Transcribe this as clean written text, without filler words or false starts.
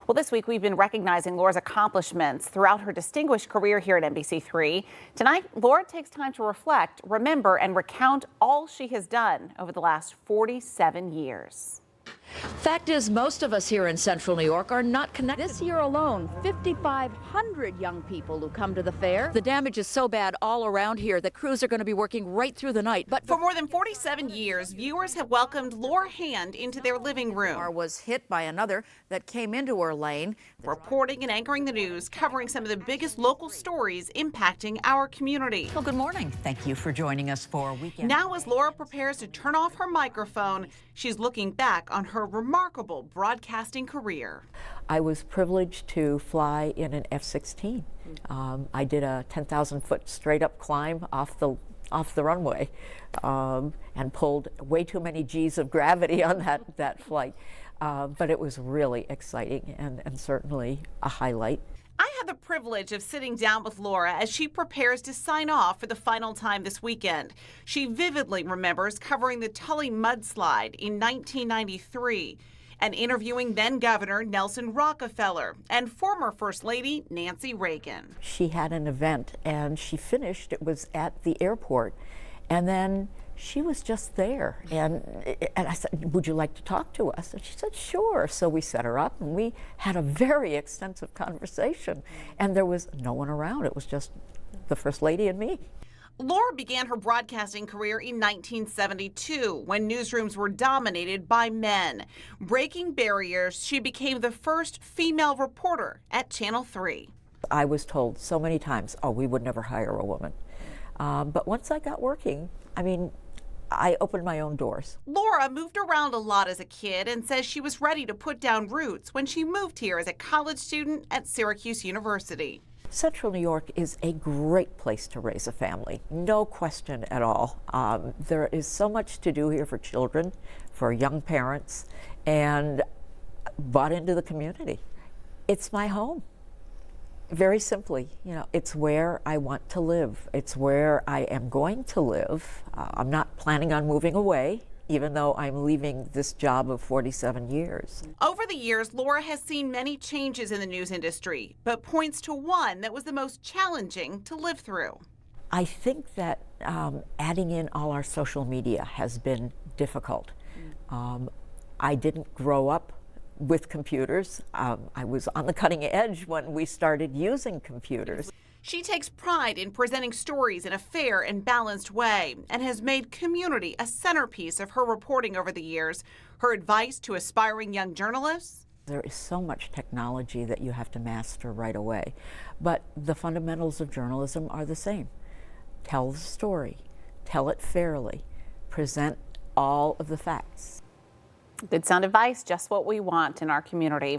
Well, this week we've been recognizing Laura's accomplishments throughout her distinguished career here at NBC3. Tonight, Laura takes time to reflect, remember, and recount all she has done over the last 47 years. Fact is, most of us here in central New York are not connected. This year alone, 5,500 young people who come to the fair. The damage is so bad all around here that crews are going to be working right through the night. But for more than 47 years, viewers have welcomed Laura Hand into their living room. Car was hit by another that came into her lane. Reporting and anchoring the news, covering some of the biggest local stories impacting our community. Well, good morning. Thank you for joining us for a weekend. Now, as Laura prepares to turn off her microphone, she's looking back on her remarkable broadcasting career. I was privileged to fly in an F-16. I did a 10,000-foot straight-up climb off the runway and pulled way too many G's of gravity on that flight. But it was really exciting and certainly a highlight. I had the privilege of sitting down with Laura as she prepares to sign off for the final time this weekend. She vividly remembers covering the Tully mudslide in 1993 and interviewing then Governor Nelson Rockefeller and former First Lady Nancy Reagan. She had an event and she finished, it was at the airport, and then she was just there, and I said, would you like to talk to us? And she said, sure. So we set her up and we had a very extensive conversation, and there was no one around. It was just the First Lady and me. Laura began her broadcasting career in 1972 when newsrooms were dominated by men. Breaking barriers, she became the first female reporter at Channel 3. I was told so many times, oh, we would never hire a woman. But once I got working, I opened my own doors. Laura moved around a lot as a kid and says she was ready to put down roots when she moved here as a college student at Syracuse University. Central New York is a great place to raise a family, no question at all. There is so much to do here for children, for young parents, and bought into the community. It's my home. Very simply, it's where I want to live. It's where I am going to live. I'm not planning on moving away, even though I'm leaving this job of 47 years. Over the years, Laura has seen many changes in the news industry, but points to one that was the most challenging to live through. I think that adding in all our social media has been difficult. I didn't grow up with computers. I was on the cutting edge when we started using computers. She takes pride in presenting stories in a fair and balanced way and has made community a centerpiece of her reporting over the years. Her advice to aspiring young journalists? There is so much technology that you have to master right away, but the fundamentals of journalism are the same. Tell the story, tell it fairly, present all of the facts. Good sound advice, just what we want in our community.